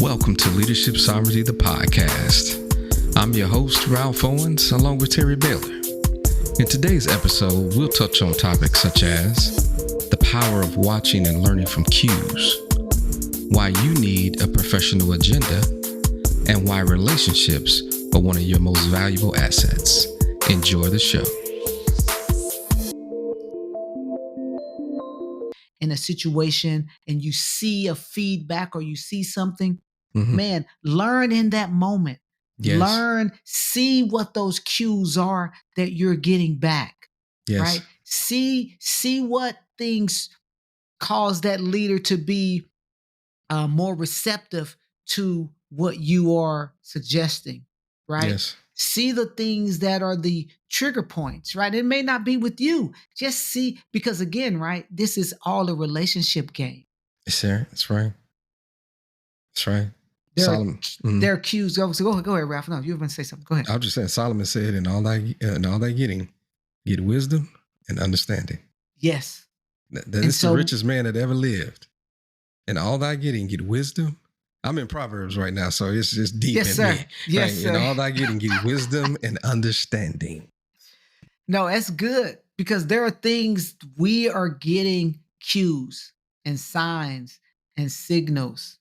Welcome to Leadership Sovereignty, the podcast. I'm your host, Ralph Owens, along with Terry Baylor. In today's episode, we'll touch on topics such as the power of watching and learning from cues, why you need a professional agenda, and why relationships are one of your most valuable assets. Enjoy the show. In a situation and you see a feedback or you see something, Mm-hmm. man, learn in that moment. Yes. Learn, see what those cues are that you're getting back, Yes. right? See what things cause that leader to be more receptive to what you are suggesting, right? Yes. See the things that are the trigger points, right? It may not be with you. Just see, because again, right, this is all a relationship game. Yes, sir. That's right. That's right. There are cues. Go ahead, Ralph. No, you were going to say something. Go ahead. I was just saying, Solomon said, in all thy getting, get wisdom and understanding. Yes. That is the richest man that ever lived. In all thy getting, get wisdom. I'm in Proverbs right now, so it's just deep yes, in sir. me. Yes, right? sir. In all thy getting, get wisdom and understanding. No, that's good, because there are things we are getting cues and signs and signals,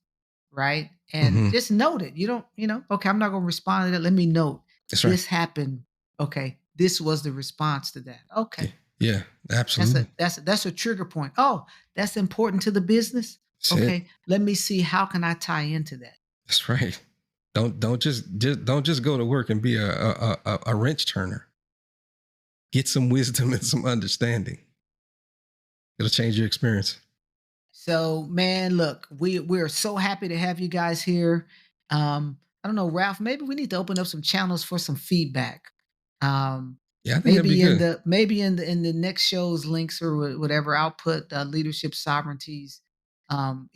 right? And just note it. You don't, okay, I'm not going to respond to that. Let me note. That's this right. happened. Okay. This was the response to that. Okay. Yeah, absolutely. That's a trigger point. Oh, that's important to the business. That's okay. it. Let me see, how can I tie into that? That's right. Don't just go to work and be a wrench turner. Get some wisdom and some understanding. It'll change your experience. So, man, look, we're so happy to have you guys here. I don't know, Ralph, maybe we need to open up some channels for some feedback. Yeah, I think that'd be good. Maybe in the next show's links or whatever, I'll put Leadership Sovereignty's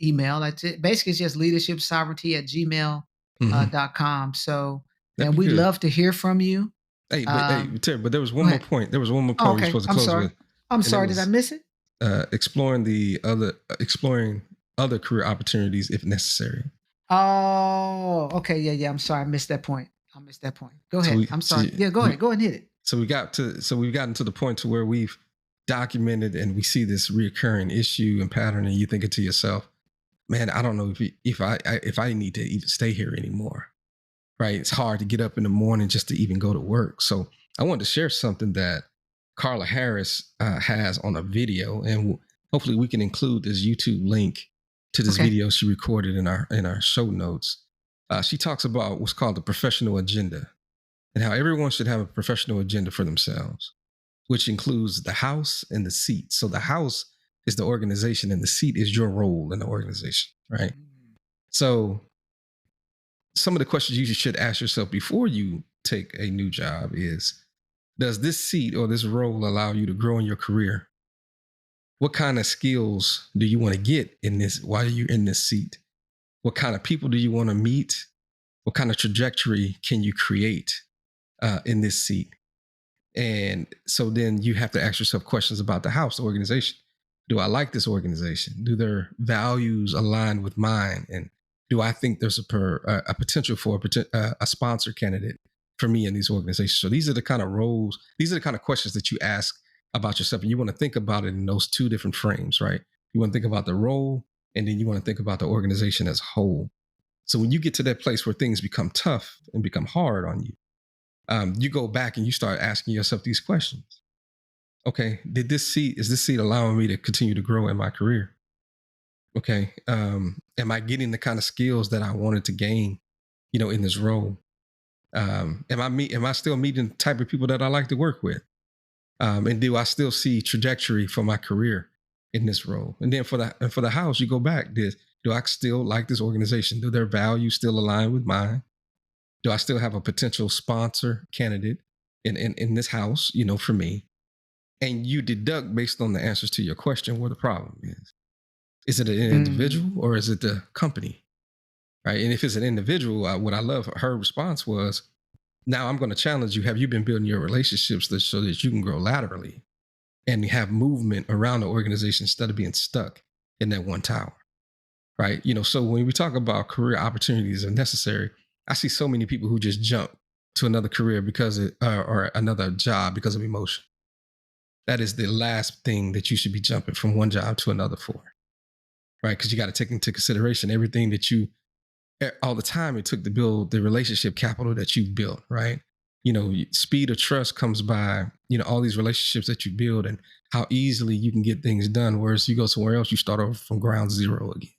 email. That's it. Basically, it's just leadershipsovereignty@gmail.com. So, and we'd love to hear from you. Hey, but there was one more point. There was one more point we were supposed to close with. I'm sorry. Did I miss it? Exploring other career opportunities if necessary. Oh, okay. Yeah. I'm sorry. I missed that point. Go ahead. I'm sorry. Go ahead. Go ahead and hit it. So we've gotten to the point to where we've documented and we see this reoccurring issue and pattern, and you thinking to yourself, man, I don't know if I need to even stay here anymore. Right? It's hard to get up in the morning just to even go to work. So I wanted to share something that Carla Harris has on a video, and hopefully we can include this YouTube link to this video she recorded in our show notes. She talks about what's called the professional agenda and how everyone should have a professional agenda for themselves, which includes the house and the seat. So the house is the organization and the seat is your role in the organization, right? So some of the questions you should ask yourself before you take a new job is, does this seat or this role allow you to grow in your career? What kind of skills do you want to get in this while you're in this seat? What kind of people do you want to meet? What kind of trajectory can you create in this seat? And so then you have to ask yourself questions about the house, the organization. Do I like this organization? Do their values align with mine? And do I think there's a potential for a sponsor candidate for me in these organizations? So these are the kind of roles, these are the kind of questions that you ask about yourself. And you want to think about it in those two different frames, right? You want to think about the role, and then you want to think about the organization as a whole. So when you get to that place where things become tough and become hard on you, you go back and you start asking yourself these questions. Okay, is this seat allowing me to continue to grow in my career? Okay, am I getting the kind of skills that I wanted to gain, in this role? Am I still meeting the type of people that I like to work with? And do I still see trajectory for my career in this role? And then for the house, you go back. Do I still like this organization? Do their values still align with mine? Do I still have a potential sponsor candidate in this house, for me? And you deduct based on the answers to your question where the problem is. Is it an individual or is it the company? Right? And if it's an individual, what I love, her response was, now I'm going to challenge you. Have you been building your relationships so that you can grow laterally and have movement around the organization instead of being stuck in that one tower? right? So when we talk about career opportunities are necessary, I see so many people who just jump to another career because or another job because of emotion. That is the last thing that you should be jumping from one job to another for, right? Because you got to take into consideration everything that all the time it took to build the relationship capital that you've built, right? Speed of trust comes by, all these relationships that you build and how easily you can get things done. Whereas you go somewhere else, you start over from ground zero again,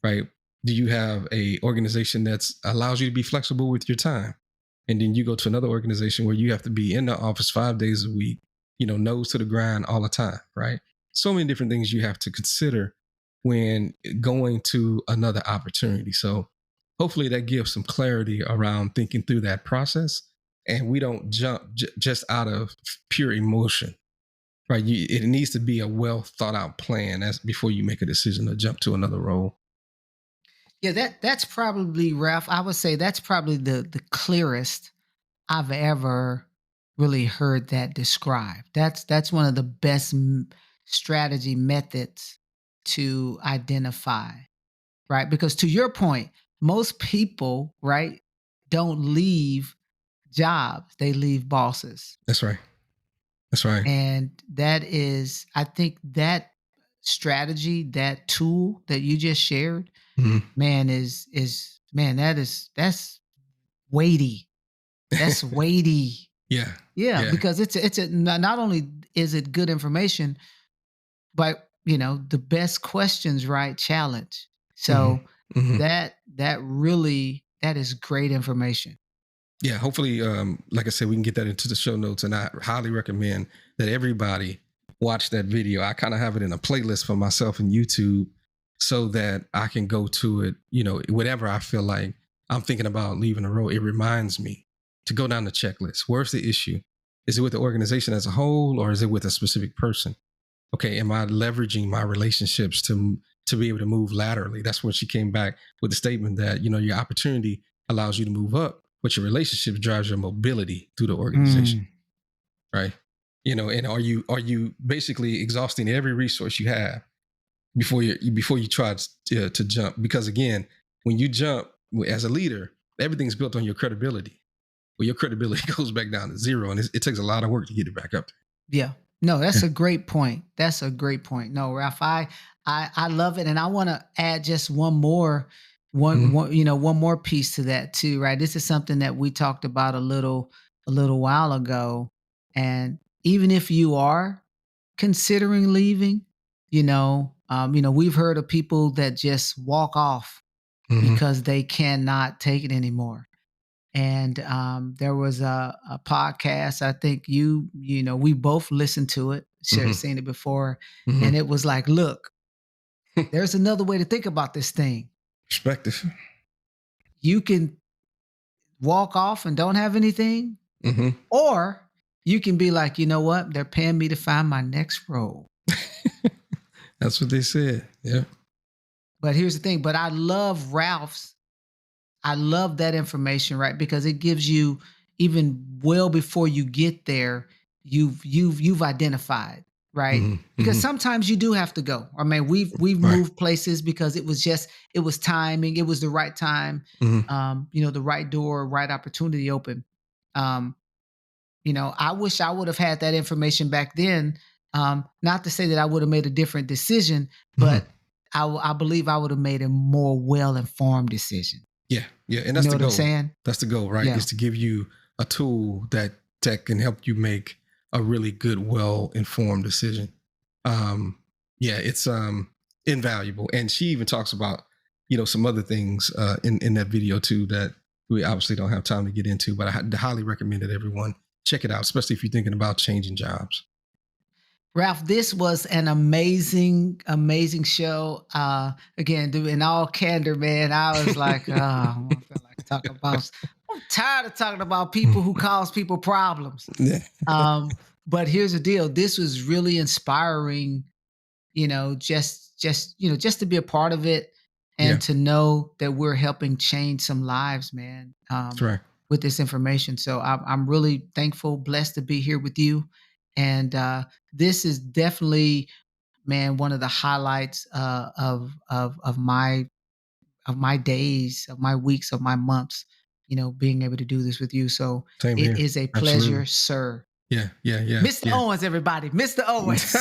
right? Do you have a organization that allows you to be flexible with your time? And then you go to another organization where you have to be in the office 5 days a week, nose to the grind all the time, right? So many different things you have to consider when going to another opportunity. So hopefully that gives some clarity around thinking through that process. And we don't jump just out of pure emotion, right? It needs to be a well thought out plan as before you make a decision to jump to another role. Yeah, that's probably, Ralph. I would say that's probably the clearest I've ever really heard that described. That's one of the best strategy methods to identify, right? Because to your point, most people, right, don't leave jobs; they leave bosses, That's right. That's right. and that is, I think, that strategy, that tool that you just shared, Mhm. man, is man, that's weighty. That's weighty. Yeah. Yeah, Yeah. because it's not only is it good information, but the best questions, right? Challenge. Hmm. So Hmm. that really, that is great information. Yeah, hopefully, like I said, we can get that into the show notes, and I highly recommend that everybody watch that video. I kind of have it in a playlist for myself in YouTube, so that I can go to it. Whenever I feel like I'm thinking about leaving a role, it reminds me to go down the checklist. Where's the issue? Is it with the organization as a whole, or is it with a specific person? Okay, am I leveraging my relationships to be able to move laterally? That's when she came back with the statement that your opportunity allows you to move up, but your relationship drives your mobility through the organization, Mm. right? And are you basically exhausting every resource you have before you try to jump? Because again, when you jump as a leader, everything's built on your credibility. Well, your credibility goes back down to zero, and it takes a lot of work to get it back up Yeah. No, that's there. a great point. That's a great point. No, Ralph, I love it, and I want to add just one more, Mhm. one more piece to that too. Right. This is something that we talked about a little while ago, and even if you are considering leaving, we've heard of people that just walk off Mhm. because they cannot take it anymore. And there was a podcast. I think we both listened to it, Mhm. seen it before, and Mhm. it was like, look, there's another way to think about this thing. Perspective. You can walk off and don't have anything, Hmm. or you can be like, you know what? They're paying me to find my next role. That's what they said. Yeah. But here's the thing. But I love that information, right? Because it gives you, even well before you get there, you've identified, right? Hmm. Because Hmm. sometimes you do have to go. I mean, we've Right. moved places because it was timing, it was the right time, Hmm. the right door, right opportunity open. Um, I wish I would have had that information back then. Not to say that I would have made a different decision, Hmm. but I believe I would have made a more well informed decision. Yeah. Yeah. And You that's know the what I'm goal. saying? That's the goal, right? Yeah. Is to give you a tool that can help you make a really good, well informed decision. Um, yeah, it's invaluable. And she even talks about, some other things in that video too that we obviously don't have time to get into, but I highly recommend that everyone check it out, especially if you're thinking about changing jobs. Ralph, this was an amazing, amazing show. Again, dude, in all candor, man, I was like, oh, I feel like talking about. I'm tired of talking about people who cause people problems. Yeah. Um, but here's the deal: this was really inspiring. Just to be a part of it, Yeah. and to know that we're helping change some lives, man. That's right. With this information, so I'm really thankful, blessed to be here with you, and this is definitely man, one of the highlights of my days, of my weeks, of my months, being able to do this with you. So Same it here. is a pleasure, Absolutely. sir. Yeah, yeah, yeah, Mr. yeah. Owens, everybody. Mr. Owens.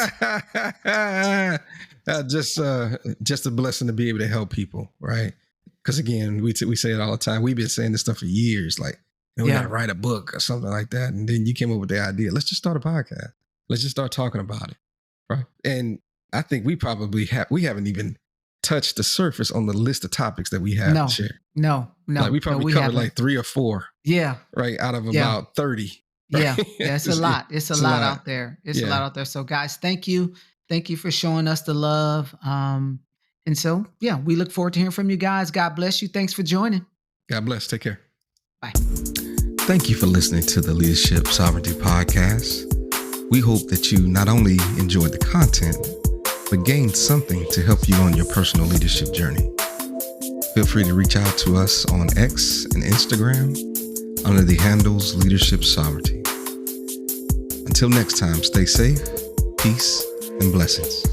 Just a blessing to be able to help people, right? Because again, we say it all the time. We've been saying this stuff for years, like, we got to write a book or something like that. And then you came up with the idea. Let's just start a podcast. Let's just start talking about it, right? And I think we haven't even touched the surface on the list of topics that we have to share. No. Like we probably covered like 3 or 4. Yeah. Right. Out of about 30. Right? Yeah. It's a lot. It's a lot out there. It's Yeah. a lot out there. So guys, thank you. Thank you for showing us the love. And so, yeah, we look forward to hearing from you guys. God bless you. Thanks for joining. God bless. Take care. Bye. Thank you for listening to the Leadership Sovereignty Podcast. We hope that you not only enjoyed the content, but gained something to help you on your personal leadership journey. Feel free to reach out to us on X and Instagram under the handles Leadership Sovereignty. Until next time, stay safe, peace, and blessings.